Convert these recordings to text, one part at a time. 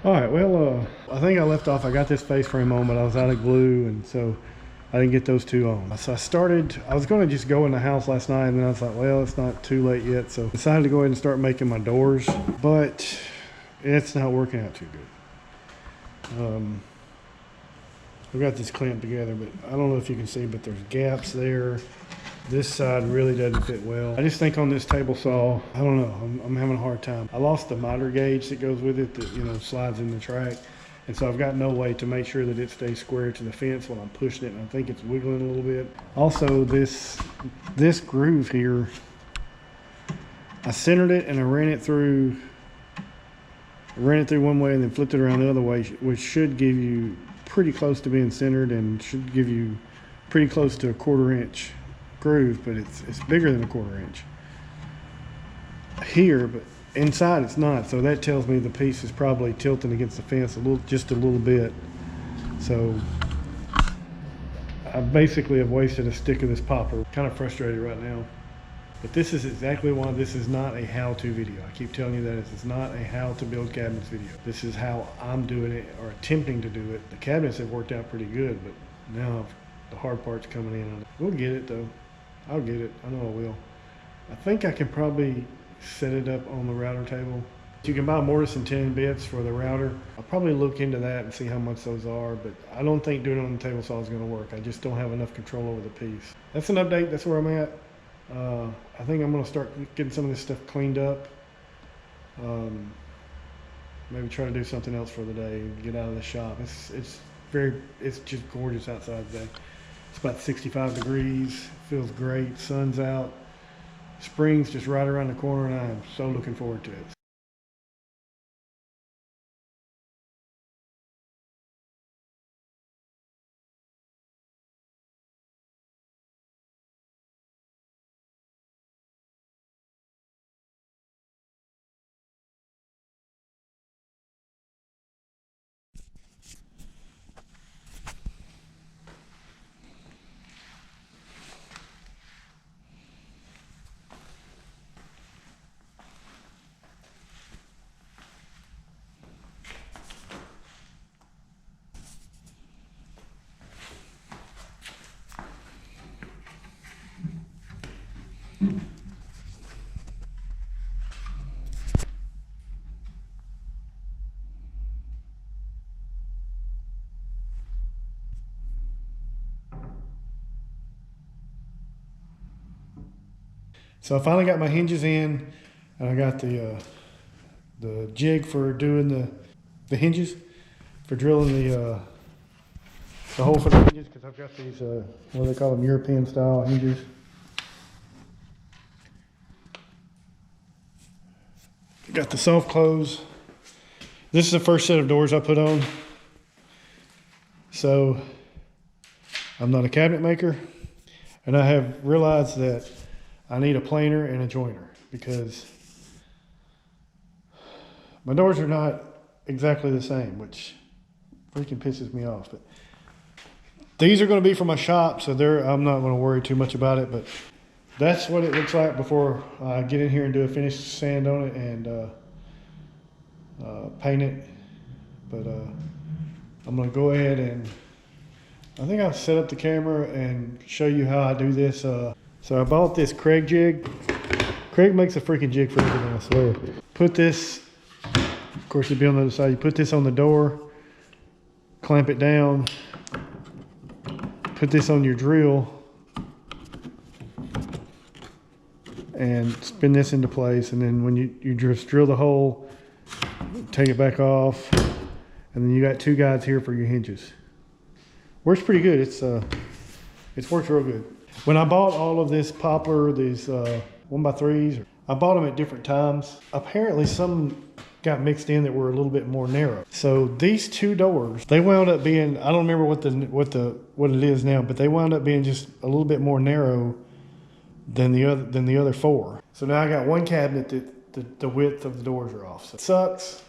All right, well, I think I left off. I got this face frame on, but I was out of glue, and so I didn't get those two on. So I was going to just go in the house last night, and then I was like, well, it's not too late yet. So I decided to go ahead and start making my doors, but it's not working out too good. I've got this clamped together, but I don't know if you can see, but there's gaps there. This side really doesn't fit well. I just think on this table saw, I don't know, I'm having a hard time. I lost the miter gauge that goes with it that, you know, slides in the track. And so I've got no way to make sure that it stays square to the fence while I'm pushing it, and I think it's wiggling a little bit. Also, this groove here, I centered it and I ran it through one way and then flipped it around the other way, which should give you pretty close to being centered and should give you pretty close to a 1/4 inch groove, but it's bigger than a 1/4 inch here, but inside it's not. So that tells me the piece is probably tilting against the fence just a little bit. So I basically have wasted a stick of this popper. Kind of frustrated right now. But this is exactly why this is not a how-to video. I keep telling you that it's not a how to build cabinets video. This is how I'm doing it, or attempting to do it. The cabinets have worked out pretty good, but now the hard part's coming in. We'll get it though. I'll get it. I know I will. I think I can probably set it up on the router table. You can buy mortise and tenon bits for the router. I'll probably look into that and see how much those are, but I don't think doing it on the table saw is going to work. I just don't have enough control over the piece. That's an update. That's where I'm at. I think I'm going to start getting some of this stuff cleaned up. Maybe try to do something else for the day and get out of the shop. It's just gorgeous outside today. It's about 65 degrees, feels great, sun's out. Spring's just right around the corner and I'm so looking forward to it. So I finally got my hinges in, and I got the jig for doing the hinges, for drilling the hole for the hinges, because I've got these, what do they call them, European style hinges. Got the soft close. This is the first set of doors I put on. So I'm not a cabinet maker, and I have realized that I need a planer and a joiner because my doors are not exactly the same, which freaking pisses me off. But these are going to be for my shop, so I'm not going to worry too much about it. But that's what it looks like before I get in here and do a finish sand on it and paint it. But I'm going to go ahead and I think I'll set up the camera and show you how I do this. So I bought this Kreg jig. Kreg makes a freaking jig for everything, I swear. Put this, of course it'd be on the other side. You put this on the door, clamp it down, put this on your drill, and spin this into place. And then when you just drill the hole, take it back off, and then you got two guides here for your hinges. Works pretty good. It's worked real good. When I bought all of this poplar, these 1x3s, I bought them at different times. Apparently some got mixed in that were a little bit more narrow. So these two doors, they wound up being, I don't remember what it is now, but they wound up being just a little bit more narrow than the other four. So now I got one cabinet that the width of the doors are off. So it sucks,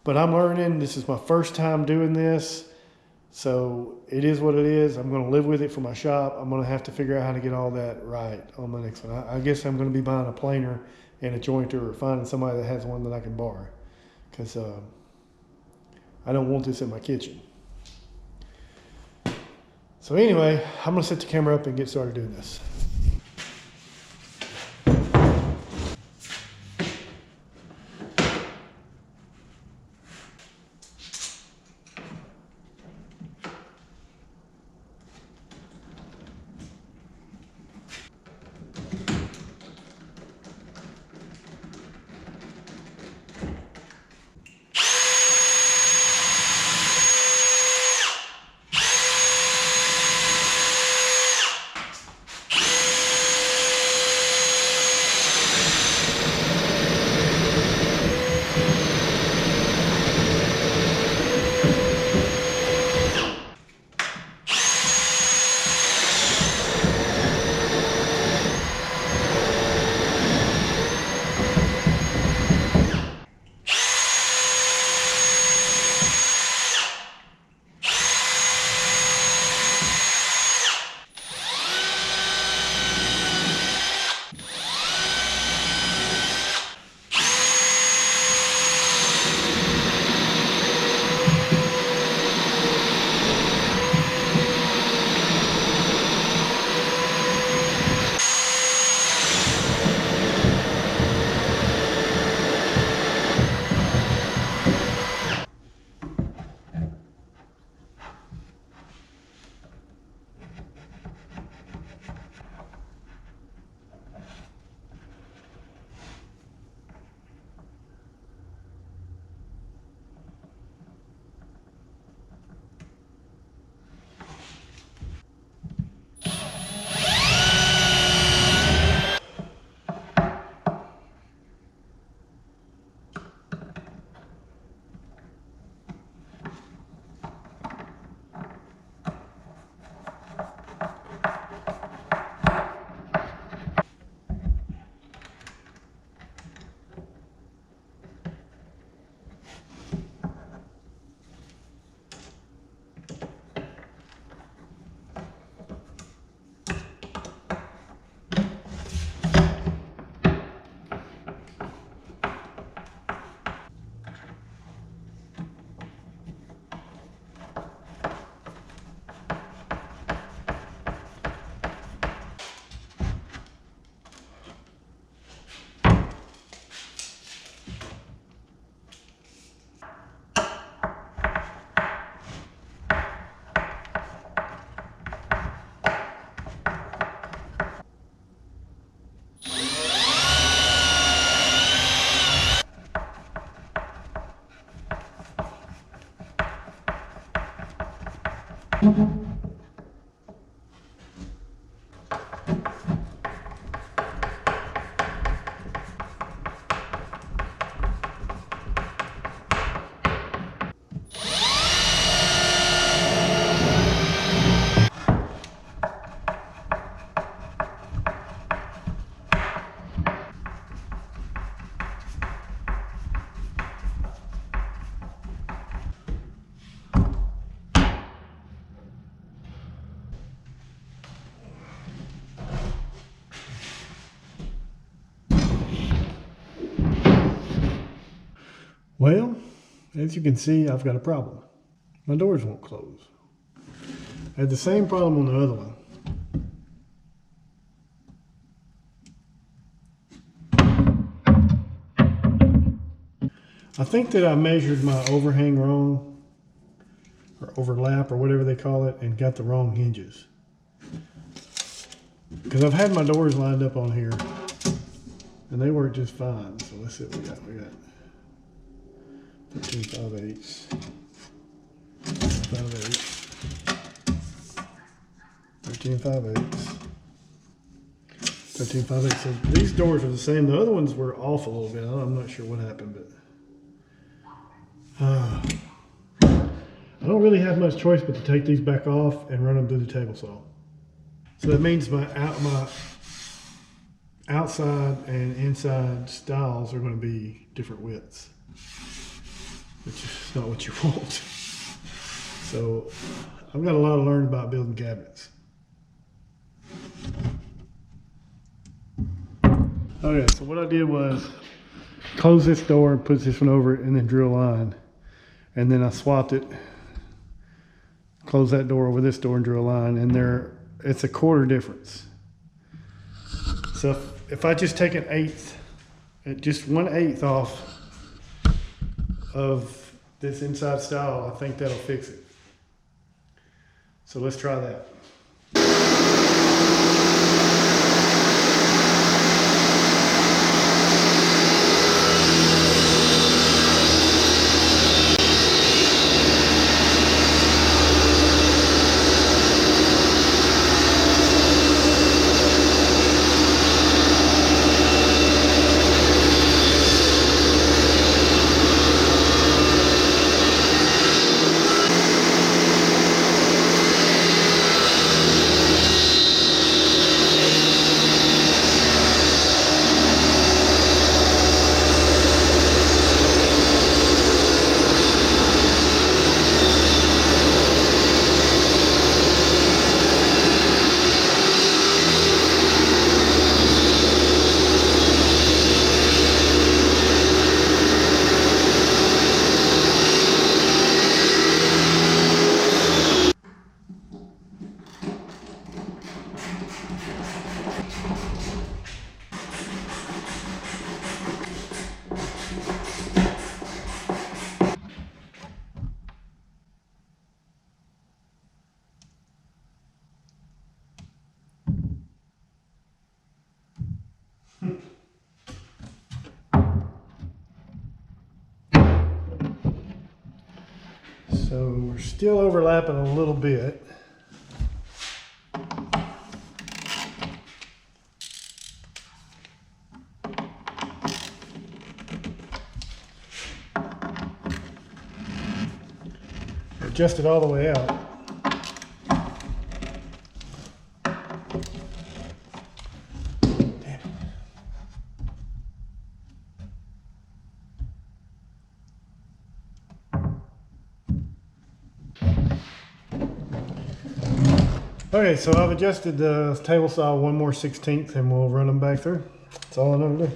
but I'm learning. This is my first time doing this. So it is what it is. I'm going to live with it for my shop. I'm going to have to figure out how to get all that right on my next one. I guess I'm going to be buying a planer and a jointer, or finding somebody that has one that I can borrow. Because I don't want this in my kitchen. So anyway, I'm gonna set the camera up and get started doing this. Well, as you can see, I've got a problem. My doors won't close. I had the same problem on the other one. I think that I measured my overhang wrong, or overlap, or whatever they call it, and got the wrong hinges. Because I've had my doors lined up on here, and they work just fine. So let's see what we got. We got 13 5/8, 13 5/8, 13 5/8. So these doors are the same. The other ones were off a little bit. I'm not sure what happened, but I don't really have much choice but to take these back off and run them through the table saw. So that means my outside and inside stiles are going to be different widths, which is not what you want. So I've got a lot to learn about building cabinets. Okay, so what I did was close this door and put this one over it and then drill a line. and then I swapped it, closed that door over this door and drew a line, and it's a quarter difference. So if I just take an eighth, just 1/8 off of this inside stile, I think that'll fix it. So let's try that. So we're still overlapping a little bit. Adjust it all the way out. Okay, so I've adjusted the table saw 1 more 16th and we'll run them back through. That's all I know to do.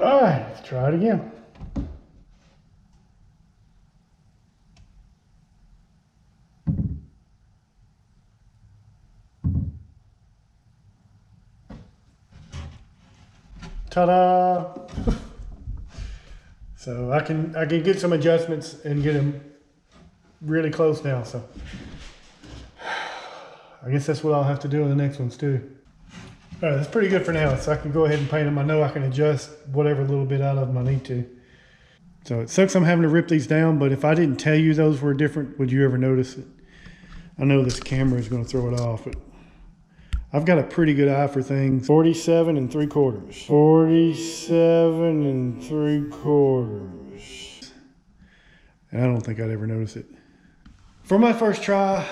All right, let's try it again. Ta-da! So I can get some adjustments and get them really close now. So I guess that's what I'll have to do in the next ones too. All right, that's pretty good for now. So I can go ahead and paint them. I know I can adjust whatever little bit out of them I need to. So it sucks I'm having to rip these down, but if I didn't tell you those were different, would you ever notice it? I know this camera is going to throw it off, but I've got a pretty good eye for things. 47 3/4. 47 3/4. And I don't think I'd ever notice it. For my first try,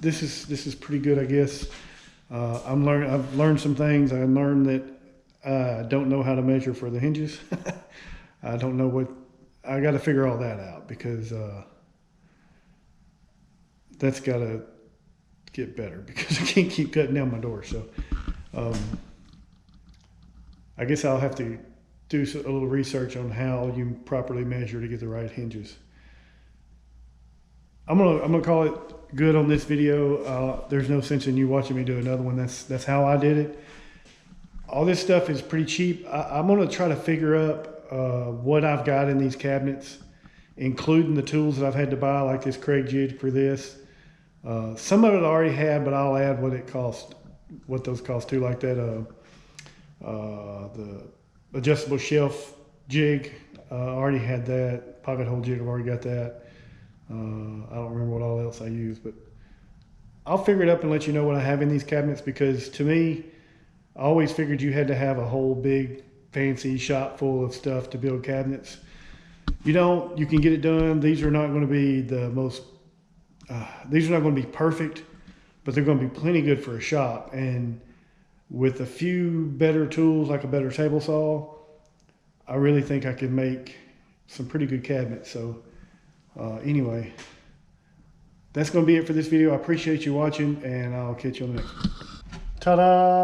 this is pretty good, I guess. I've learned some things. I learned that I don't know how to measure for the hinges. I don't know what, I got to figure all that out because that's got to get better because I can't keep cutting down my door. So I guess I'll have to do a little research on how you properly measure to get the right hinges. I'm gonna call it good on this video. There's no sense in you watching me do another one. That's how I did it. All this stuff is pretty cheap. I'm gonna try to figure up what I've got in these cabinets, including the tools that I've had to buy, like this Kreg jig for this. Some of it I already had, but I'll add what it cost, what those cost too, like that the adjustable shelf jig. I already had that. Pocket hole jig, I've already got that. I don't remember what all else I used, but I'll figure it up and let you know what I have in these cabinets, because to me, I always figured you had to have a whole big fancy shop full of stuff to build cabinets. you can get it done. These are not going to be the most, these are not going to be perfect, but they're going to be plenty good for a shop. And with a few better tools, like a better table saw, I really think I could make some pretty good cabinets. So anyway, that's going to be it for this video. I appreciate you watching, and I'll catch you on the next one. Ta-da!